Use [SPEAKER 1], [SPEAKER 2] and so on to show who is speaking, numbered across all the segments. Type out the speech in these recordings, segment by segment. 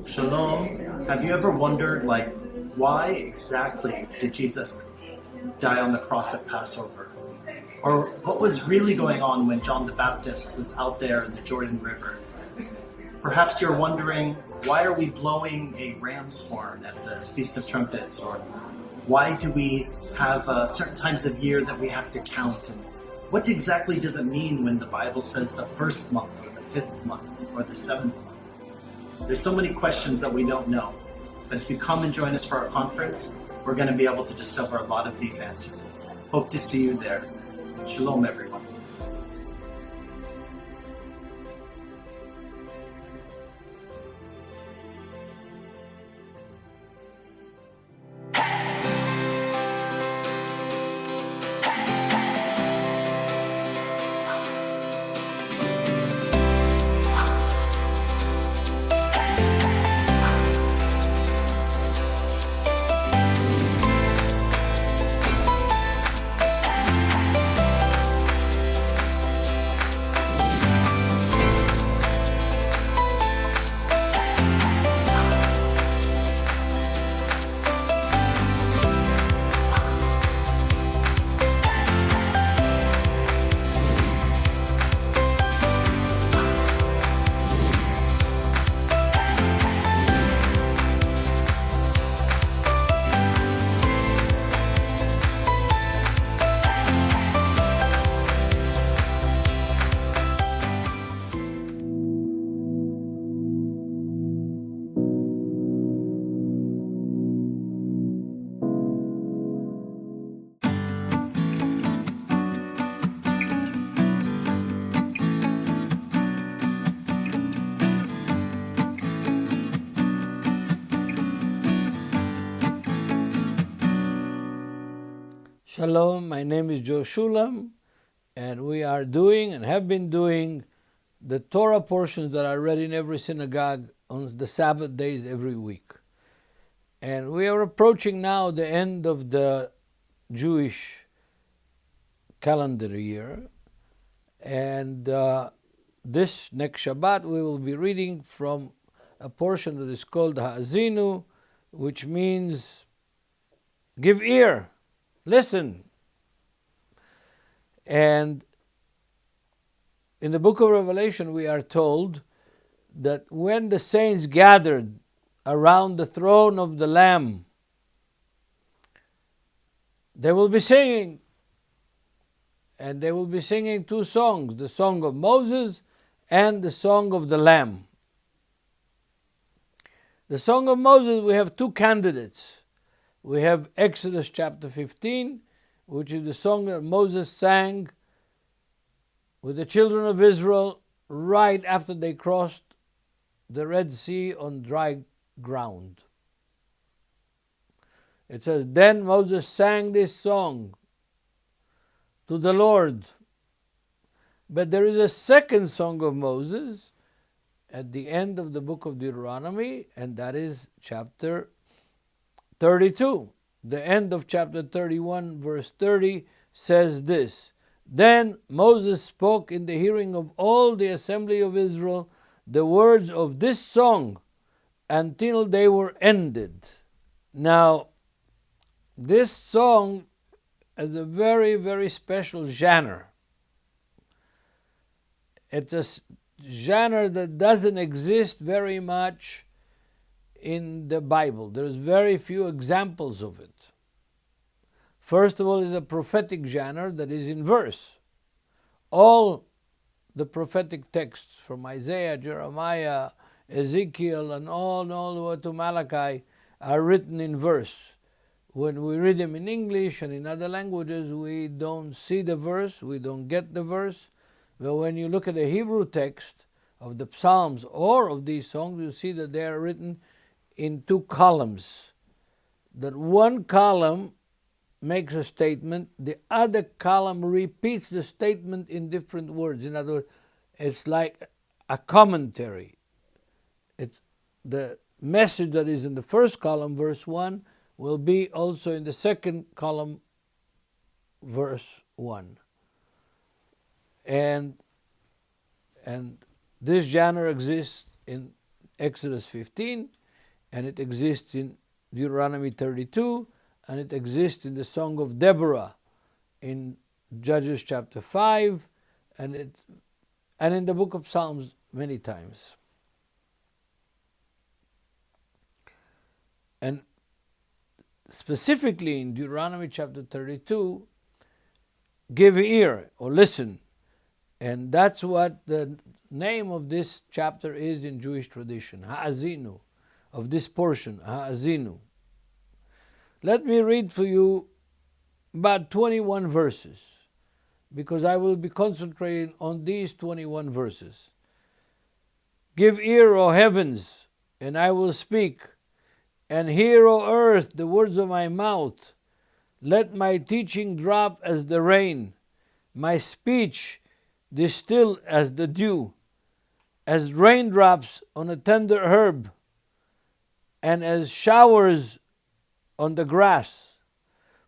[SPEAKER 1] Shalom. Have you ever wondered, why exactly did Jesus die on the cross at Passover? Or what was really going on when John the Baptist was out there in the Jordan River? Perhaps you're wondering, why are we blowing a ram's horn at the Feast of Trumpets? Or why do we have certain times of year that we have to count? And what exactly does it mean when the Bible says the first month, or the fifth month, or the seventh month? There's so many questions that we don't know. But if you come and join us for our conference, we're going to be able to discover a lot of these answers. Hope to see you there. Shalom, everyone.
[SPEAKER 2] Shalom, my name is Joe Shulam, and we are doing and have been doing the Torah portions that are read in every synagogue on the Sabbath days every week. And we are approaching now the end of the Jewish calendar year. And this next Shabbat we will be reading from a portion that is called Haazinu, which means give ear. Listen. And in the book of Revelation, we are told that when the saints gathered around the throne of the Lamb, they will be singing. And they will be singing two songs, the song of Moses and the song of the Lamb. The song of Moses, we have two candidates. We have Exodus chapter 15, which is the song that Moses sang with the children of Israel right after they crossed the Red Sea on dry ground. It says, then Moses sang this song to the Lord. But there is a second song of Moses at the end of the book of Deuteronomy, and that is chapter 32. The end of chapter 31, verse 30 says this, then Moses spoke in the hearing of all the assembly of Israel the words of this song until they were ended. Now, this song is a very, very special genre. It's a genre that doesn't exist very much in the Bible. There's very few examples of it. First of all, is a prophetic genre that is in verse. All the prophetic texts from Isaiah, Jeremiah, Ezekiel, and all the way to Malachi are written in verse. When we read them in English and in other languages, we don't see the verse, we don't get the verse. But when you look at the Hebrew text of the Psalms or of these songs, you see that they are written in two columns. That one column makes a statement, the other column repeats the statement in different words. In other words, it's like a commentary. It's the message that is in the first column, verse 1, will be also in the second column, verse 1. And this genre exists in Exodus 15, and it exists in Deuteronomy 32, and it exists in the Song of Deborah in Judges chapter 5, and in the book of Psalms many times. And specifically in Deuteronomy chapter 32, give ear or listen. And that's what the name of this chapter is in Jewish tradition, Haazinu, of this portion, Haazinu. Let me read for you about 21 verses, because I will be concentrating on these 21 verses. Give ear, O heavens, and I will speak, and hear, O earth, the words of my mouth. Let my teaching drop as the rain, my speech distill as the dew, as raindrops on a tender herb, and as showers on the grass.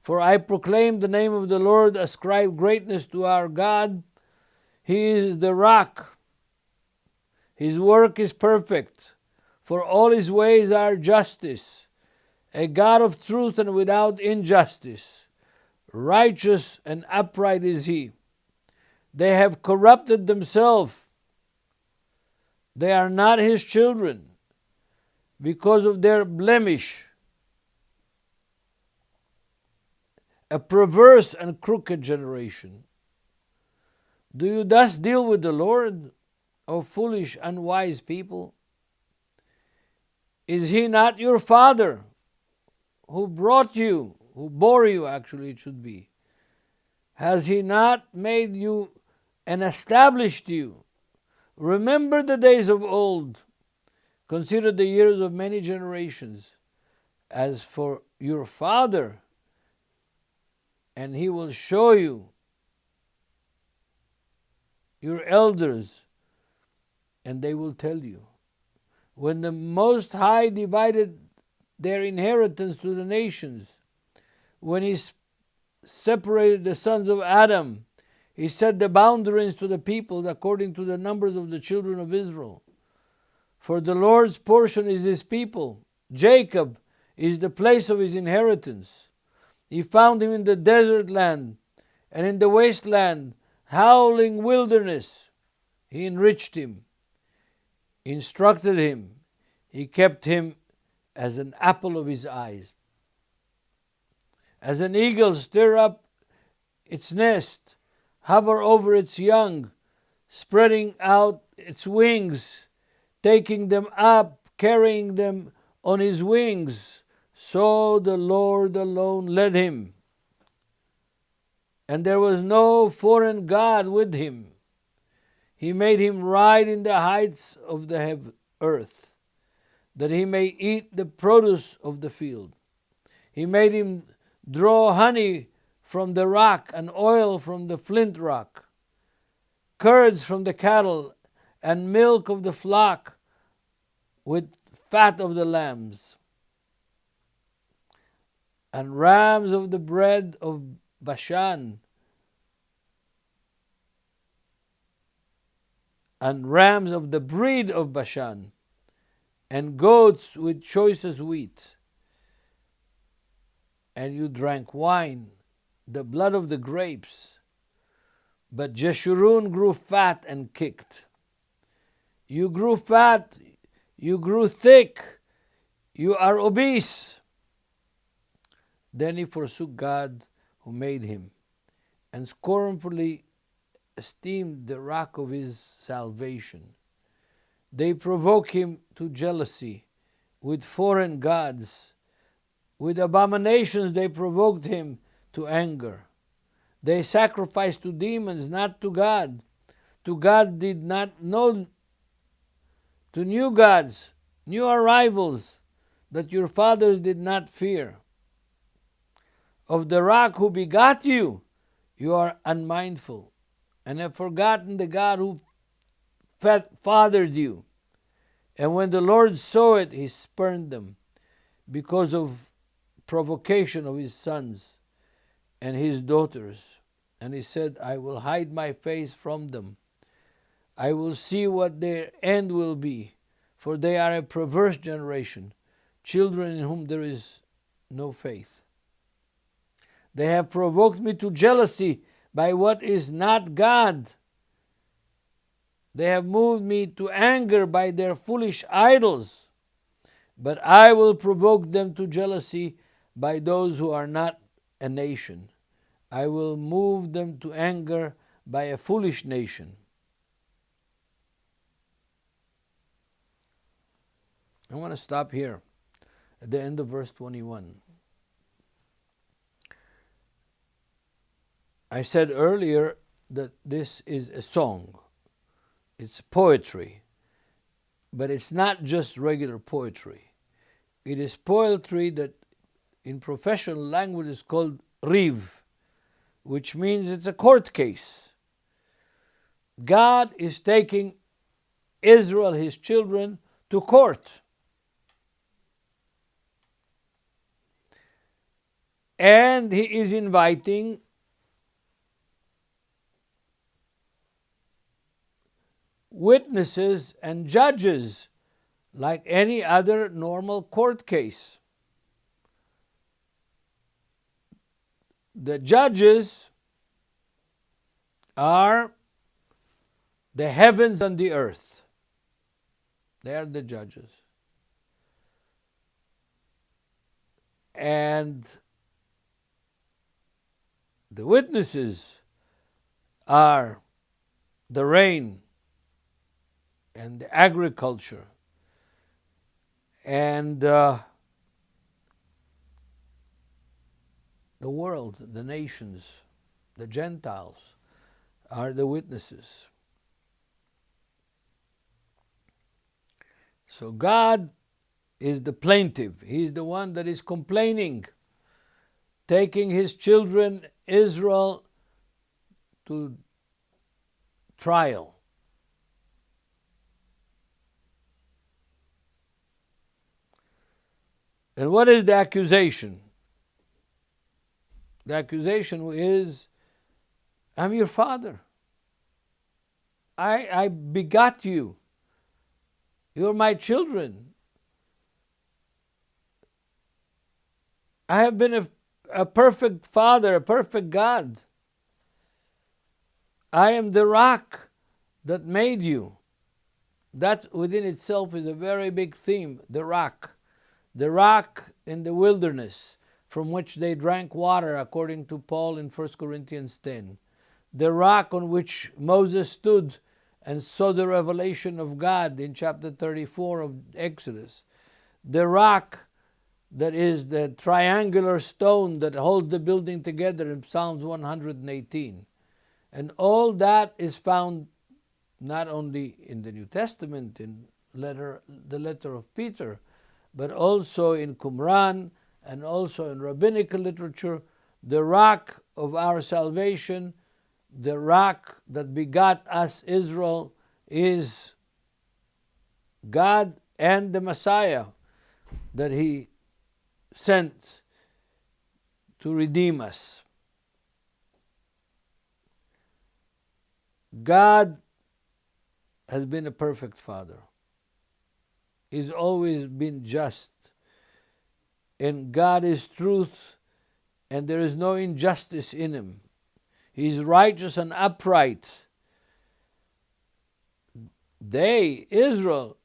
[SPEAKER 2] For I proclaim the name of the Lord, ascribe greatness to our God. He is the rock. His work is perfect, for all his ways are justice. A God of truth and without injustice. Righteous and upright is he. They have corrupted themselves. They are not his children because of their blemish. A perverse and crooked generation. Do you thus deal with the Lord, O foolish, unwise people? Is he not your father, who brought you, who bore you, actually it should be? Has he not made you and established you? Remember the days of old. Consider the years of many generations. As for your father, and he will show you your elders, and they will tell you. When the Most High divided their inheritance to the nations, when he separated the sons of Adam, he set the boundaries to the people according to the numbers of the children of Israel. For the Lord's portion is his people. Jacob is the place of his inheritance. He found him in the desert land and in the wasteland, howling wilderness. He enriched him, instructed him. He kept him as an apple of his eyes. As an eagle stir up its nest, hover over its young, spreading out its wings, taking them up, carrying them on his wings. So the Lord alone led him, and there was no foreign God with him. He made him ride in the heights of the earth, that he may eat the produce of the field. He made him draw honey from the rock and oil from the flint rock, curds from the cattle and milk of the flock with fat of the lambs, and rams of the bread of Bashan, and rams of the breed of Bashan, and goats with choicest wheat. And you drank wine, the blood of the grapes. But Jeshurun grew fat and kicked. You grew fat, you grew thick, you are obese. Then he forsook God who made him, and scornfully esteemed the rock of his salvation. They provoke him to jealousy with foreign gods. With abominations they provoked him to anger. They sacrificed to demons, not to God. To God did not know, to new gods, new arrivals that your fathers did not fear. Of the rock who begot you, you are unmindful, and have forgotten the God who fathered you. And when the Lord saw it, he spurned them because of provocation of his sons and his daughters. And he said, I will hide my face from them. I will see what their end will be, for they are a perverse generation, children in whom there is no faith. They have provoked me to jealousy by what is not God. They have moved me to anger by their foolish idols. But I will provoke them to jealousy by those who are not a nation. I will move them to anger by a foolish nation. I want to stop here at the end of verse 21. I said earlier that this is a song. It's poetry. But it's not just regular poetry. It is poetry that in professional language is called riv, which means it's a court case. God is taking Israel, his children, to court. And he is inviting witnesses and judges like any other normal court case. The judges are the heavens and the earth. They are the judges. And the witnesses are the rain and the agriculture and the world, the nations, the Gentiles are the witnesses. So God is the plaintiff. He is the one that is complaining, taking his children Israel to trial. And what is the accusation? The accusation is, I'm your father. I begot you. You're my children. I have been a perfect father, a perfect God. I am the rock that made you. That within itself is a very big theme, the rock. The rock in the wilderness from which they drank water, according to Paul in 1 Corinthians 10. The rock on which Moses stood and saw the revelation of God in chapter 34 of Exodus. The rock that is the triangular stone that holds the building together in Psalms 118. And all that is found not only in the New Testament, in the letter of Peter, but also in Qumran and also in rabbinical literature. The rock of our salvation, the rock that begot us, Israel, is God and the Messiah that he sent to redeem us. God has been a perfect father. He's always been just. And God is truth, and there is no injustice in him. He is righteous and upright. They, Israel,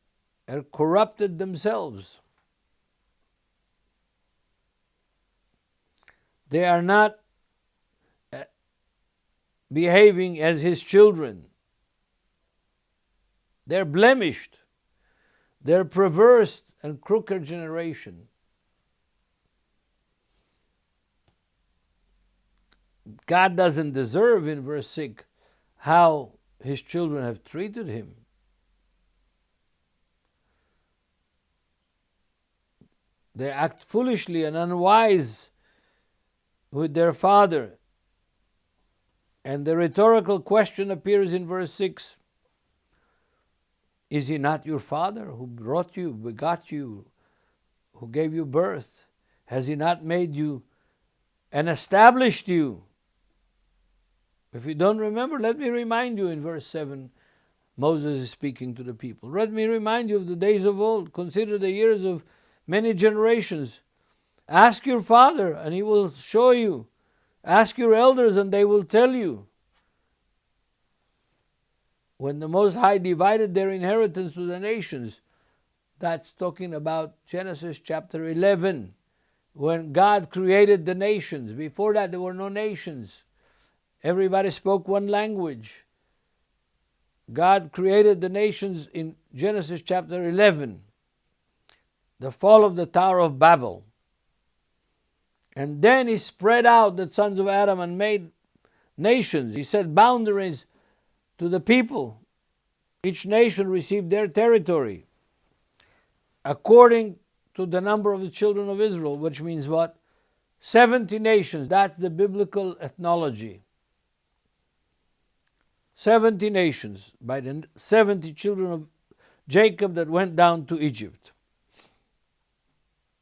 [SPEAKER 2] have corrupted themselves. They are not behaving as his children. They're blemished. They're perverse and crooked generation. God doesn't deserve, in verse 6, how his children have treated him. They act foolishly and unwise with their father. And the rhetorical question appears in verse 6. Is he not your father who brought you, begot you, who gave you birth? Has he not made you and established you? If you don't remember, let me remind you in verse 7. Moses is speaking to the people. Let me remind you of the days of old. Consider the years of many generations. Ask your father, and he will show you. Ask your elders, and they will tell you. When the Most High divided their inheritance to the nations, that's talking about Genesis chapter 11, when God created the nations. Before that, there were no nations. Everybody spoke one language. God created the nations in Genesis chapter 11, the fall of the Tower of Babel. And then he spread out the sons of Adam and made nations. He set boundaries to the people. Each nation received their territory according to the number of the children of Israel, which means what? 70 nations. That's the biblical ethnology. 70 nations by the 70 children of Jacob that went down to Egypt.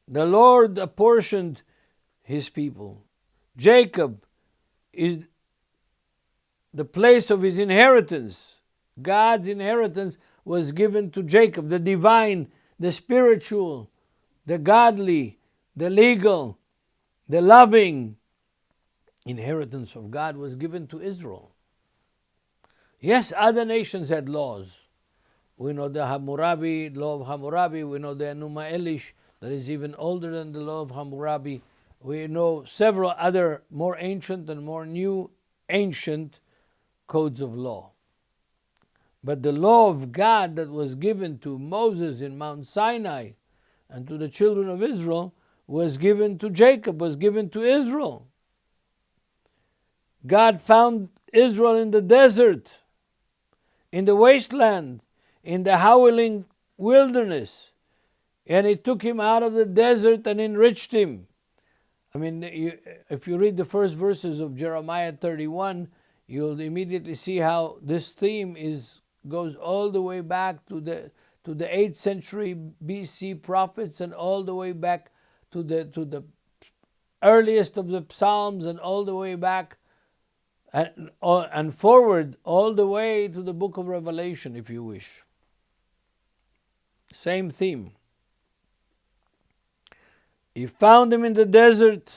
[SPEAKER 2] The Lord apportioned his people. Jacob is the place of his inheritance. God's inheritance was given to Jacob. The divine, the spiritual, the godly, the legal, the loving inheritance of God was given to Israel. Yes, other nations had laws. We know the Hammurabi, law of Hammurabi. We know the Enuma Elish, that is even older than the law of Hammurabi. We know several other more ancient and more new ancient codes of law. But the law of God that was given to Moses in Mount Sinai and to the children of Israel was given to Jacob, was given to Israel. God found Israel in the desert, in the wasteland, in the howling wilderness. And he took him out of the desert and enriched him. I mean, if you read the first verses of Jeremiah 31, you'll immediately see how this theme goes all the way back to the 8th century BC prophets, and all the way back to the earliest of the Psalms, and all the way back and forward all the way to the book of Revelation, if you wish. Same theme. He found him in the desert,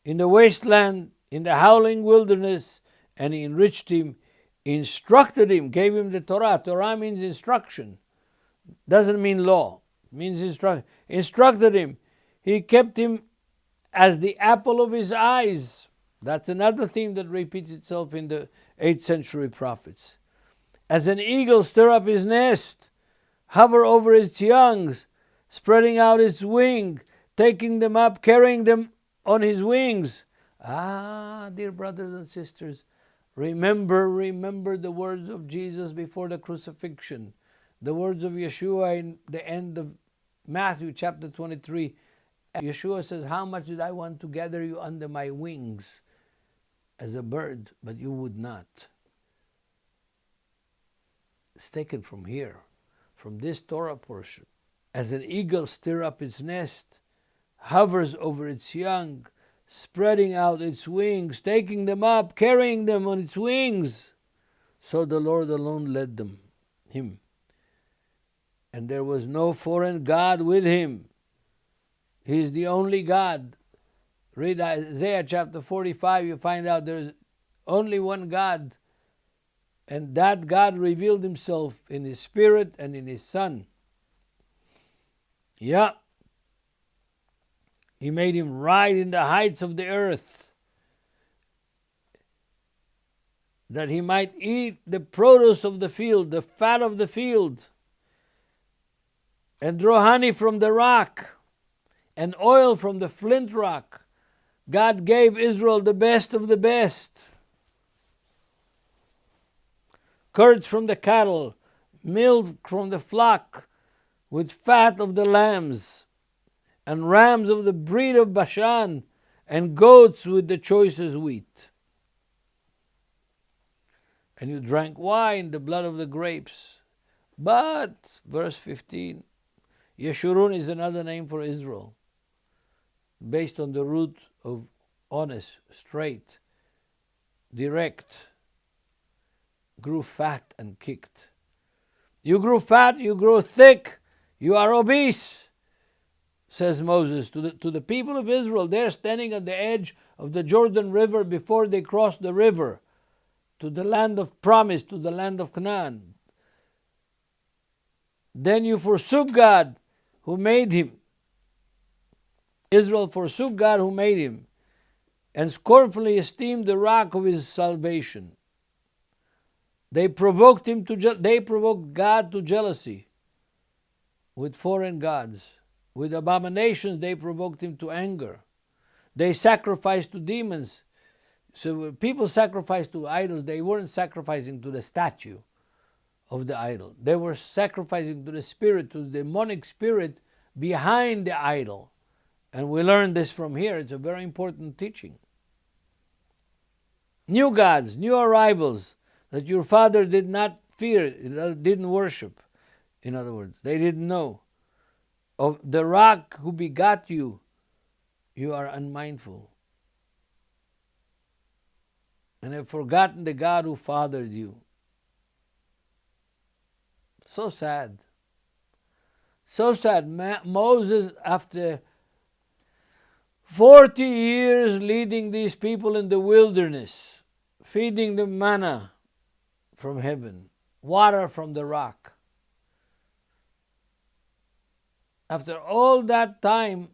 [SPEAKER 2] in the wasteland, in the howling wilderness, and he enriched him, instructed him, gave him the Torah. Torah means instruction. Doesn't mean law. It means instruction. Instructed him. He kept him as the apple of his eyes. That's another theme that repeats itself in the 8th century prophets. As an eagle stir up his nest, hover over its young, spreading out its wing, taking them up, carrying them on his wings. Ah, dear brothers and sisters, remember the words of Jesus before the crucifixion. The words of Yeshua in the end of Matthew chapter 23. Yeshua says, how much did I want to gather you under my wings as a bird, but you would not. It's taken from here, from this Torah portion. As an eagle stir up its nest, hovers over its young, spreading out its wings, taking them up, carrying them on its wings. So the Lord alone led him. And there was no foreign God with him. He is the only God. Read Isaiah chapter 45, you find out there is only one God. And that God revealed himself in his Spirit and in his Son. Yeah. He made him ride in the heights of the earth, that he might eat the produce of the field, the fat of the field, and draw honey from the rock, and oil from the flint rock. God gave Israel the best of the best. Curds from the cattle, milk from the flock, with fat of the lambs, and rams of the breed of Bashan, and goats with the choicest wheat. And you drank wine, the blood of the grapes. But, verse 15, Yeshurun is another name for Israel, based on the root of honest, straight, direct, grew fat and kicked. You grew fat, you grew thick, you are obese, says Moses to the people of Israel. They're standing at the edge of the Jordan River before they cross the river to the land of promise, to the land of Canaan. Then you forsook God who made him. Israel forsook God who made him, and scornfully esteemed the rock of his salvation. They provoked God to jealousy with foreign gods. With abominations they provoked him to anger. They sacrificed to demons. So when people sacrificed to idols, they weren't sacrificing to the statue of the idol. They were sacrificing to the spirit, to the demonic spirit behind the idol. And we learn this from here. It's a very important teaching. New gods, new arrivals that your father did not fear, didn't worship. In other words, they didn't know. Of the rock who begot you, you are unmindful, and have forgotten the God who fathered you. So sad. So sad. Moses, after 40 years leading these people in the wilderness, feeding them manna from heaven, water from the rock. After all that time,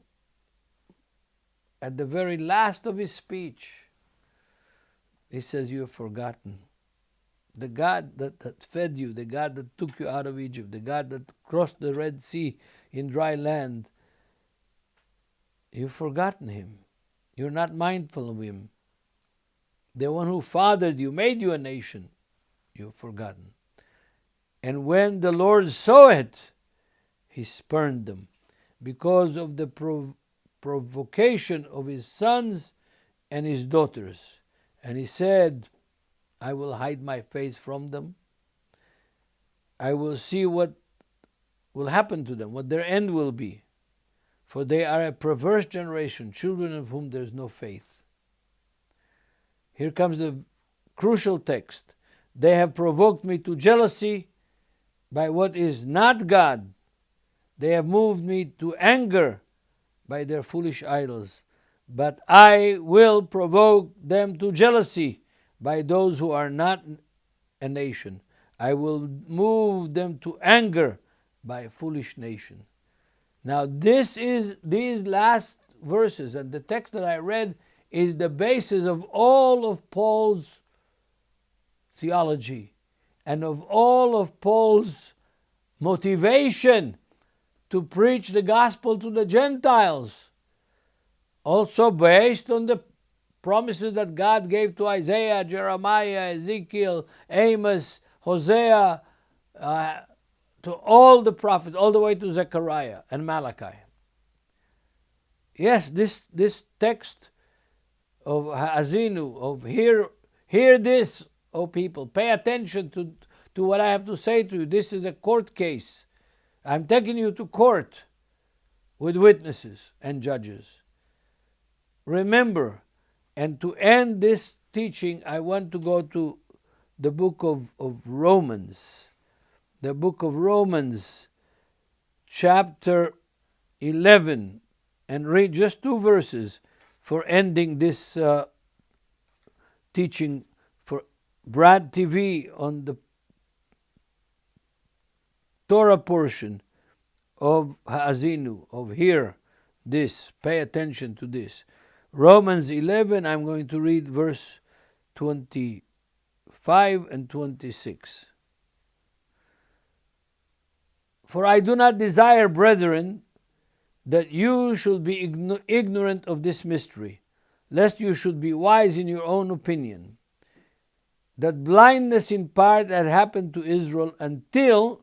[SPEAKER 2] at the very last of his speech, he says, you have forgotten. The God that fed you, the God that took you out of Egypt, the God that crossed the Red Sea in dry land, you've forgotten him. You're not mindful of him. The one who fathered you, made you a nation, you've forgotten. And when the Lord saw it, he spurned them because of the provocation of his sons and his daughters. And he said, I will hide my face from them. I will see what will happen to them, what their end will be. For they are a perverse generation, children of whom there is no faith. Here comes the crucial text. They have provoked me to jealousy by what is not God. They have moved me to anger by their foolish idols. But I will provoke them to jealousy by those who are not a nation. I will move them to anger by a foolish nation. Now these last verses and the text that I read is the basis of all of Paul's theology and of all of Paul's motivation to preach the gospel to the Gentiles. Also based on the promises that God gave to Isaiah, Jeremiah, Ezekiel, Amos, Hosea, to all the prophets, all the way to Zechariah and Malachi. Yes, this text of Haazinu, of hear this, O people, pay attention to what I have to say to you. This is a court case. I'm taking you to court with witnesses and judges. Remember, and to end this teaching, I want to go to the book of Romans. The book of Romans, chapter 11, and read just 2 verses for ending this teaching for BRADTV on the Torah portion of Haazinu, of hear this, pay attention to this. Romans 11, I'm going to read verse 25 and 26. For I do not desire, brethren, that you should be ignorant of this mystery, lest you should be wise in your own opinion, that blindness in part had happened to Israel until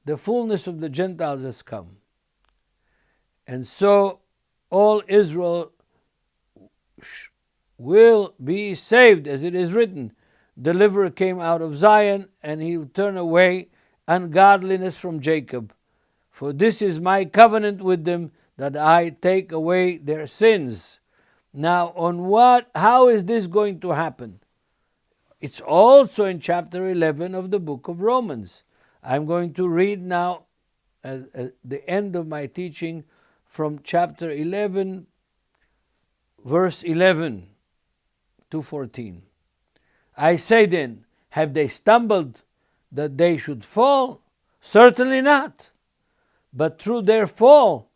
[SPEAKER 2] the fullness of the Gentiles has come. And so all Israel will be saved, as it is written, deliverer came out of Zion, and he will turn away ungodliness from Jacob. For this is my covenant with them, that I take away their sins. Now, how is this going to happen? It's also in chapter 11 of the book of Romans. I'm going to read now at the end of my teaching from chapter 11, verse 11 to 14. I say then, have they stumbled that they should fall? Certainly not. But through their fall,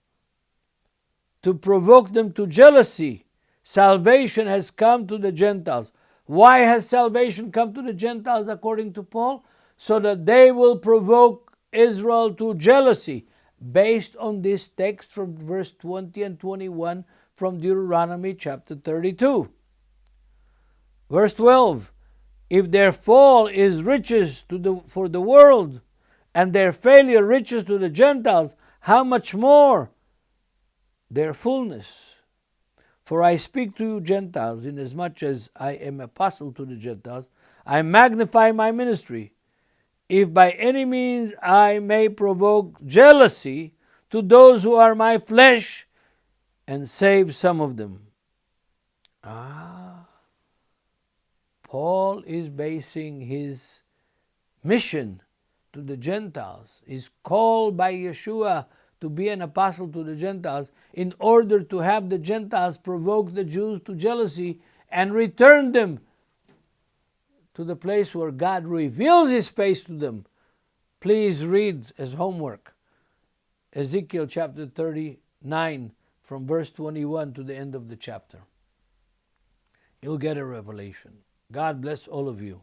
[SPEAKER 2] to provoke them to jealousy, salvation has come to the Gentiles. Why has salvation come to the Gentiles according to Paul? So that they will provoke Israel to jealousy, based on this text from verse 20 and 21 from Deuteronomy chapter 32. Verse 12, if their fall is riches for the world, and their failure riches to the Gentiles, how much more their fullness? For I speak to you Gentiles, inasmuch as I am apostle to the Gentiles, I magnify my ministry, if by any means I may provoke jealousy to those who are my flesh, and save some of them. Paul is basing his mission to the Gentiles. He's called by Yeshua to be an apostle to the Gentiles in order to have the Gentiles provoke the Jews to jealousy and return them to the place where God reveals His face to them. Please read as homework Ezekiel chapter 39 from verse 21 to the end of the chapter. You'll get a revelation. God bless all of you,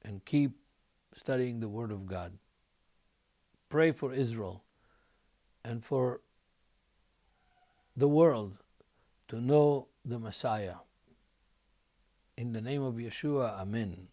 [SPEAKER 2] and keep studying the Word of God. Pray for Israel and for the world to know the Messiah. In the name of Yeshua, Amen.